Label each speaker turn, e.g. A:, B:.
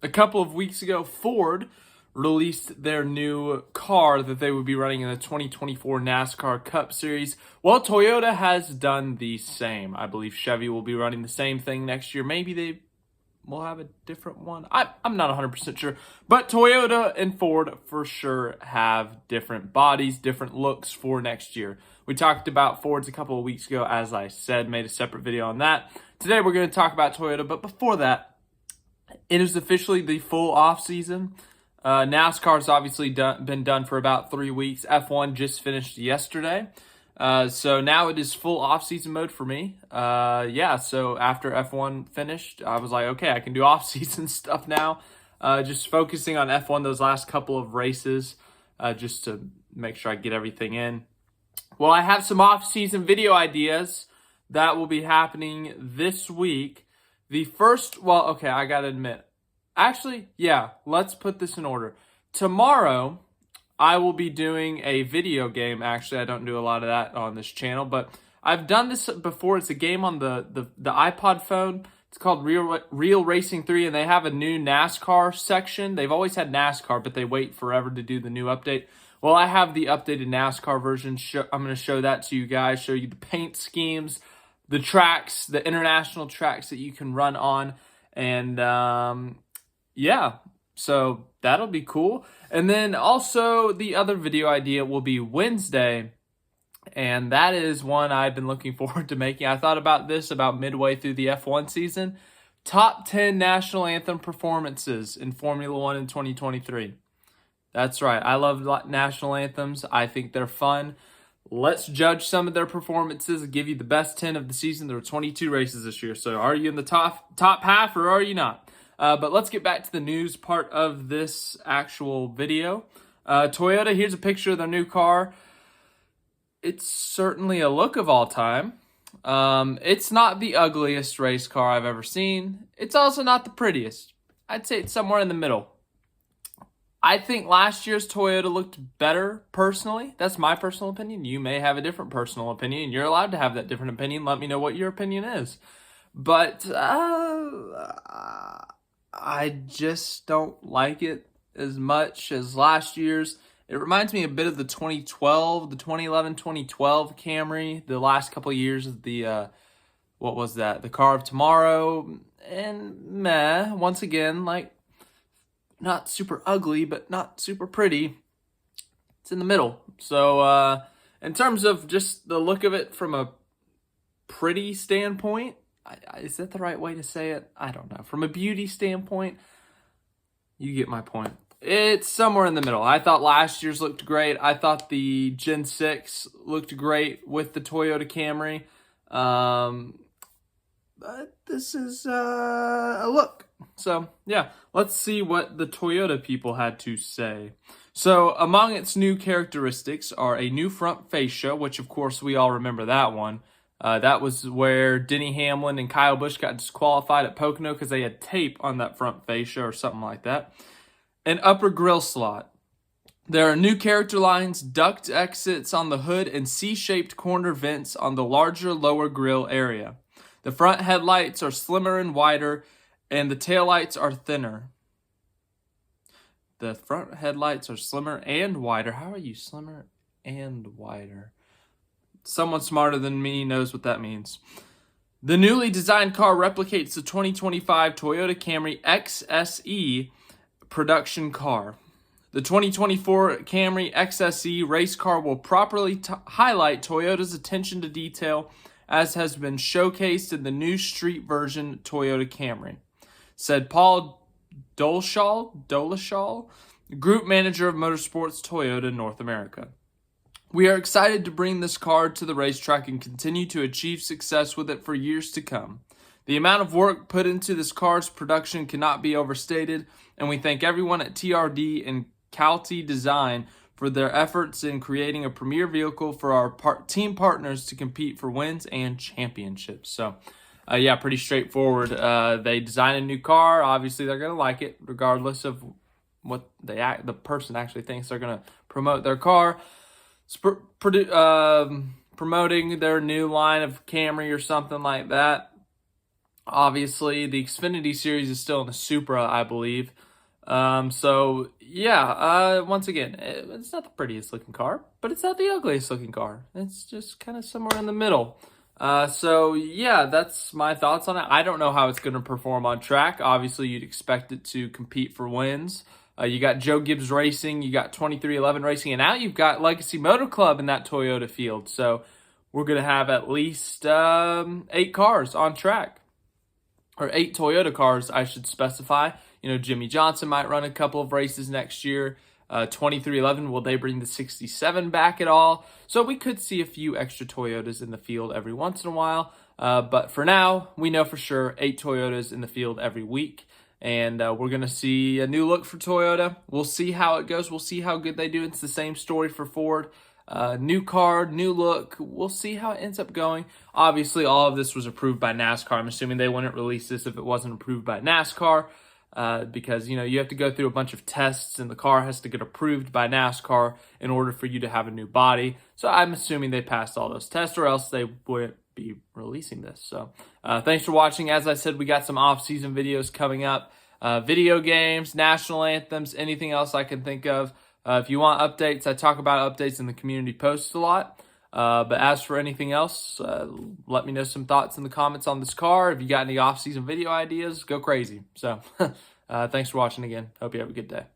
A: A couple of weeks ago, Ford released their new car that they would be running in the 2024 NASCAR Cup Series. Well, Toyota has done the same. I believe Chevy will be running the same thing next year. Maybe they will have a different one. I'm not 100% sure. But Toyota and Ford for sure have different bodies, different looks for next year. We talked about Fords a couple of weeks ago, as I said, made a separate video on that. Today we're going to talk about Toyota, but before that, it is officially the full off season. NASCAR's obviously been done for about 3 weeks. F1 just finished yesterday. So now it is full off-season mode for me. So after F1 finished, I was like, okay, I can do off-season stuff now. Just focusing on F1 those last couple of races, just to make sure I get everything in. Well, I have some off-season video ideas that will be happening this week. The first, I gotta admit. Actually, yeah, let's put this in order. Tomorrow, I will be doing a video game. Actually, I don't do a lot of that on this channel, but I've done this before. It's a game on the iPod phone. It's called Real Racing 3, and they have a new NASCAR section. They've always had NASCAR, but they wait forever to do the new update. Well, I have the updated NASCAR version. I'm going to show that to you guys, show you the paint schemes, the tracks, the international tracks that you can run on, and so that'll be cool. And then also the other video idea will be Wednesday, and that is one I've been looking forward to making. I thought about this about midway through the F1 season. Top 10 national anthem performances in Formula One in 2023. That's right. I love national anthems. I think they're fun. Let's judge some of their performances and give you the best 10 of the season. There were 22 races this year, so are you in the top half or are you not? But let's get back to the news part of this actual video. Toyota, here's a picture of their new car. It's certainly a look of all time. It's not the ugliest race car I've ever seen. It's also not the prettiest. I'd say it's somewhere in the middle. I think last year's Toyota looked better, personally. That's my personal opinion. You may have a different personal opinion. You're allowed to have that different opinion. Let me know what your opinion is. But I just don't like it as much as last year's. It reminds me a bit of the 2011, 2012 Camry. The last couple of years of the, the Car of Tomorrow. And once again, like, not super ugly, but not super pretty. It's in the middle. So, in terms of just the look of it from a pretty standpoint, is that the right way to say it? I don't know. From a beauty standpoint, you get my point. It's somewhere in the middle. I thought last year's looked great. I thought the Gen 6 looked great with the Toyota Camry. But this is a look. So, yeah, let's see what the Toyota people had to say. So, among its new characteristics are a new front fascia, which, of course, we all remember that one. That was where Denny Hamlin and Kyle Busch got disqualified at Pocono because they had tape on that front fascia or something like that. An upper grille slot. There are new character lines, duct exits on the hood, and C-shaped corner vents on the larger lower grille area. The front headlights are slimmer and wider, and the taillights are thinner. The front headlights are slimmer and wider. How are you slimmer and wider? Someone smarter than me knows what that means. The newly designed car replicates the 2025 Toyota Camry XSE production car. The 2024 Camry XSE race car will properly highlight Toyota's attention to detail, as has been showcased in the new street version Toyota Camry, said Paul Dolashall, Group Manager of Motorsports Toyota North America. We are excited to bring this car to the racetrack and continue to achieve success with it for years to come. The amount of work put into this car's production cannot be overstated, and we thank everyone at TRD and Calty Design for their efforts in creating a premier vehicle for our team partners to compete for wins and championships. So, pretty straightforward. They design a new car. Obviously, they're going to like it, regardless of what the person actually thinks they're going to promote their car. It's promoting their new line of Camry or something like that. Obviously, the Xfinity Series is still in the Supra, I believe. So yeah, once again, it's not the prettiest looking car, but it's not the ugliest looking car. It's just kind of somewhere in the middle. So yeah, that's my thoughts on it. I don't know how it's going to perform on track. Obviously, you'd expect it to compete for wins. You got Joe Gibbs Racing, you got 2311 Racing, and now you've got Legacy Motor Club in that Toyota field. So we're going to have at least 8 cars on track. Or 8 Toyota cars, I should specify. You know, Jimmy Johnson might run a couple of races next year. 2311, will they bring the 67 back at all? So we could see a few extra Toyotas in the field every once in a while. But for now, we know for sure 8 Toyotas in the field every week. And we're going to see a new look for Toyota. We'll see how it goes. We'll see how good they do. It's the same story for Ford. New car, new look. We'll see how it ends up going. Obviously, all of this was approved by NASCAR. I'm assuming they wouldn't release this if it wasn't approved by NASCAR, because, you know, you have to go through a bunch of tests and the car has to get approved by NASCAR in order for you to have a new body. So I'm assuming they passed all those tests, or else they wouldn't be releasing this. So thanks for watching. As I said, we got some off-season videos coming up. Video games, national anthems, anything else I can think of. If you want updates, I talk about updates in the community posts a lot. But as for anything else, let me know some thoughts in the comments on this car. If you got any off-season video ideas, go crazy. So thanks for watching again. Hope you have a good day.